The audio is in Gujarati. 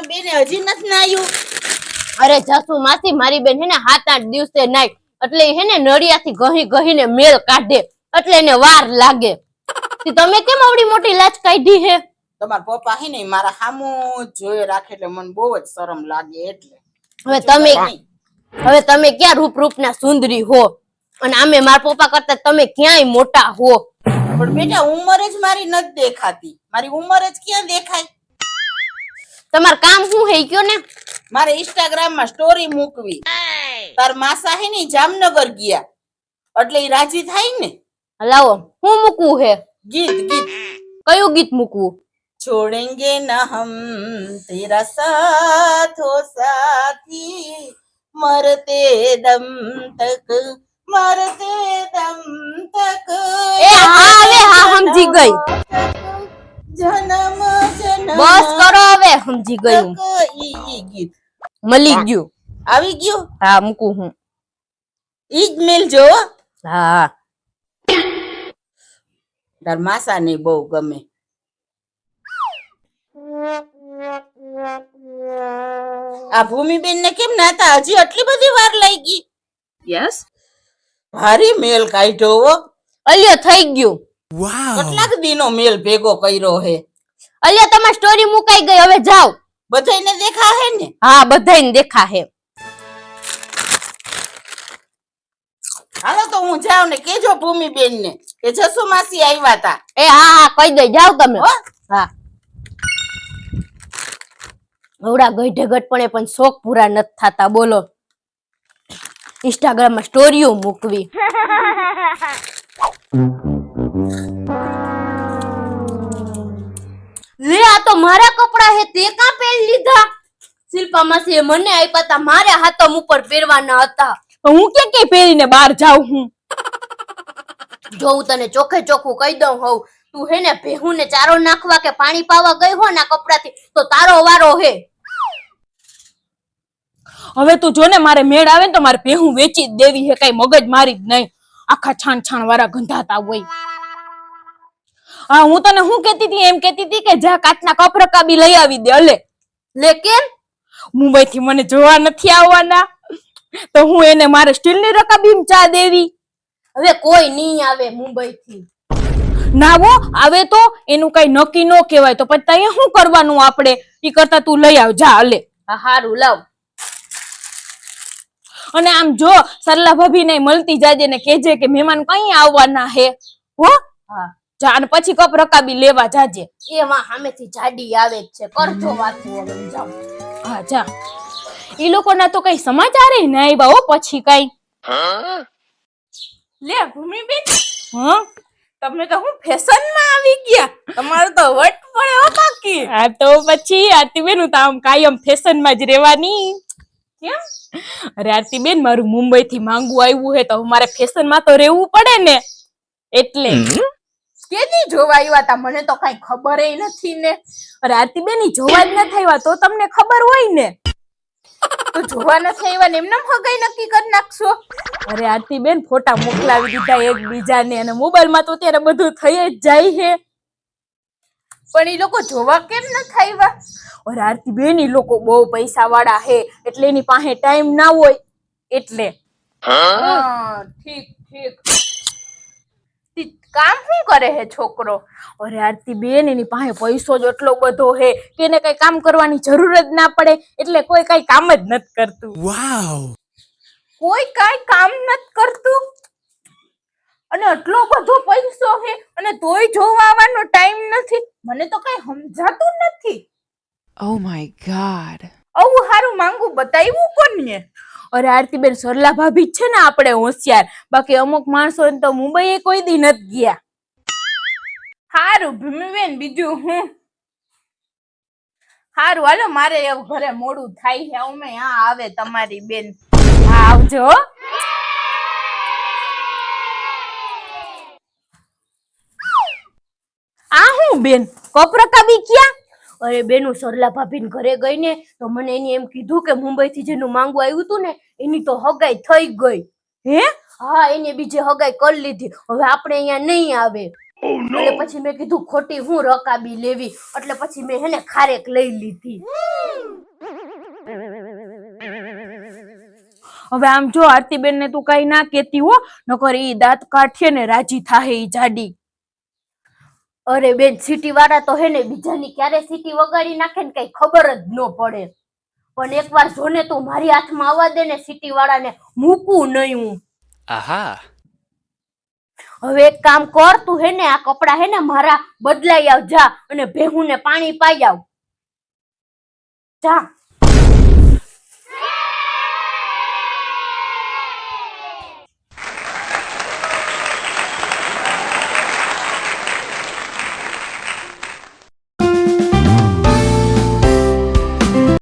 બેને હજી નથી નાયું? અરે જસુ માસી મારી બેન હે ને 7-8 દિવસે નાય એટલે હે ને નળિયાથી ઘહી ઘહીને મેલ કાઢે એટલે એને વાર લાગે. તમે કેમ આવડી મોટી લાજ કાઢી હે? તમારા પપ્પા હે ને મારા સામું જોઈ રાખે એટલે મને બહુ જ શરમ લાગે એટલે. હવે તમે ક્યાં રૂપના સુંદરી હો અને આમે મારા પપ્પા કરતા તમે ક્યાંય મોટા હો. પણ બેટા ઉંમર જ મારી નથી દેખાતી. મારી ઉંમર જ ક્યાં દેખાય? તમાર કામ શું હે કયો ને? મારે ઇન્સ્ટાગ્રામ માં સ્ટોરી મૂકવી. તાર માસા હે ને જામનગર ગયા એટલે ઈ રાજી થાય ને. લાવો હું મૂકવું હે? ગીત. કયું ગીત મૂકવું? छोड़ेंगे न हम तेरा साथ हो साथी मरते दम तक એ હા હવે હા સમજી ગઈ. જન્મ જન્મ બસ કરો હવે સમજી ગયું. ઈ ગીત મળી ગયું. આવી ગયું? હા મૂકું હું. ઈ જ મેલજો. હા તાર માસા ને બહુ ગમે. આ ભૂમિબેન ને કેમ નાતા હજી આટલી બધી વાર લઈ ગઈ? યસ ભારી મેલ કાઢ્યો હો. અલ્યો થઈ ગયું. વાવ કેટલાક દિનો મેલ ભેગો કર્યો હે. અલ્યો તમારી સ્ટોરી મુકાઈ ગઈ હવે જાઓ. બધાઈને દેખા હે ને? હા બધાઈને દેખા હે. હાલો તો હું જાઉં ને કેજો ભૂમિબેન ને કે જસુ માસી આવ્યા તા. એ હા કહી દે જાઓ તમે. હા ગૌડા ગઈઢે ગટપણે પણ શોખ પૂરા નથી થાતા બોલો. ઇન્સ્ટાગ્રામ માં સ્ટોરીઓ મૂકવી. લે આ તો મારા કપડા હે તે કા પહેરી લીધા? શિલ્પા માસીએ મને આપ્યા તા મારે હાથમ ઉપર પહેરવાના હતા. હું કે પહેરીને બહાર જાઉં હું? જો હું તને ચોખ્ખે ચોખ્ખું કહી દઉં હોઉં તું હે ને ભેહું ને ચારો નાખવા કે પાણી પાવા ગઈ હો ના કપડાથી તો તારો વારો હે. હવે તું જો ને મારે મેળ આવે ને તો મારે ભેહું વેચી જ દેવી હે, કઈ મગજ મારી જ નહીં. આખા છાણ વાળા ગંધાતા હોય. હા હું તને શું કેતી હતી? એમ કેતી હતી કે જા કાચના કપ રકાબી લઈ આવી દે. અલે લે કેમ? મુંબઈ થી મને જોવા નથી આવવાના તો હું એને મારે સ્ટીલની રકાબીમાં ચા દેવી? હવે કોઈ નહીં આવે મુંબઈ થી. ના વો આવે તો એનું કઈ નક્કી ન કહેવાય તો પછી ત્યાં શું કરવાનું આપણે? ઈ કરતા તું લઈ આવ જા. અલે હા હારું લાવ. અને આમ જો સરલા ભાભી ને મળતી જાજે ને કેજે કે મહેમાન કઈ આવવાના હે હો. હા જા અને પછી કપ રકાબી લેવા જાજે. એ માં સામેથી જાડી આવે જ છે. કરજો વાત હવે જાવ. હા જા. ઈ લોકોના તો કઈ સમાચાર નહીં આવ્યા હો પછી કઈ. લે ભૂમિબેન હા તમે તો હું ફેશન માં આવી ગયા. તમારું તો વટ પડે હો બાકી. આ તો પછી આરતીબેન હું તો આમ કાયમ ફેશન માં જ રહેવાની. કેમ? અરે આરતીબેન મારું મુંબઈ થી માંગવું આવ્યું હે તો મારે ફેશન માં તો રહેવું પડે ને એટલે. કેદી જોવા આવ્યા તા? મને તો કઈ ખબર નથી ને. અરે આરતીબેન ઈ જોવા જ ન થયા તો તમને ખબર હોય ને. તો જોવા નથી આવ્યા ને એમને હગાઈ નક્કી કરી નાખશો? અરે આરતીબેન ફોટા મોકલાવી દીધા એકબીજાને અને મોબાઈલ માં તો અત્યારે બધું થઈ જ જાય છે. પણ ઈ લોકો જોવા કેમ નથી આવ્યા? અરે આરતીબેન ઈ લોકો બહુ પૈસા વાળા હે એટલે એની પાસે ટાઈમ ના હોય એટલે. ઠીક. કામ શું કરે હે છોકરો? અરે આરતીબેન એની પાસે પૈસો જ એટલો બધો હે કે એને કઈ કામ કરવાની જરૂર જ ના પડે એટલે કોઈ કઈ કામ જ નથી કરતું. વાવ. કોઈ કઈ કામ નથી કરતું અને આટલો બધો પૈસો હે અને તોય જોવા આવવાનો ટાઈમ નથી? મને તો કઈ સમજાતું નથી. Oh my God. આવું હારું માંગુ બતાવ્યું કોને? અરે આરતીબેન સરલા ભાભી છે ને આપણે હોશિયાર, બાકી અમુક માણસો તો મુંબઈ કોઈ દી નથી ગયા. હારું ભૂમિબેન બીજું હું? હારું હાલો મારે એવું ઘરે મોડું થાય છે. અમે આ આવે તમારી બેન. હા આવજો. આ હું બેન કપ રકાબી ક્યાં? અરે બેનું સરલા ભાભીને ઘરે ગઈ ને તો મને એની એમ કીધું કે મુંબઈ થી જેનું માંગવું આવ્યું હતું ને એની તો હગાઈ થઈ ગઈ. હે? હા એને બીજે હગાઈ કરી લીધી. હવે આપણે અહીંયા નહીં આવે. એટલે પછી મેં કીધું ખોટી હું રકાબી લેવી, એટલે પછી મેં હેને ખારેક લઈ લીધી. હવે આમ જો આરતીબેન ને તું કઈ ના કેતી હો, નકર ઈ દાંત કાઢીએ ને રાજી થાહે ઈ જાડી. અરે બેન, સીટી વાળા તો હેને બીજાની ક્યારે સીટી વગાડી નાખે ને કઈ ખબર જ ન પડે. પણ એકવાર જોને તું મારી હાથમાં આવવા દે ને સીટી વાળાને મૂકું નહીં હું. આહા. હવે એક કામ કર, તું હેને આ કપડા હેને મારા બદલાઈ આવ જા, અને ભેહું ને પાણી પાઈ આવ જા.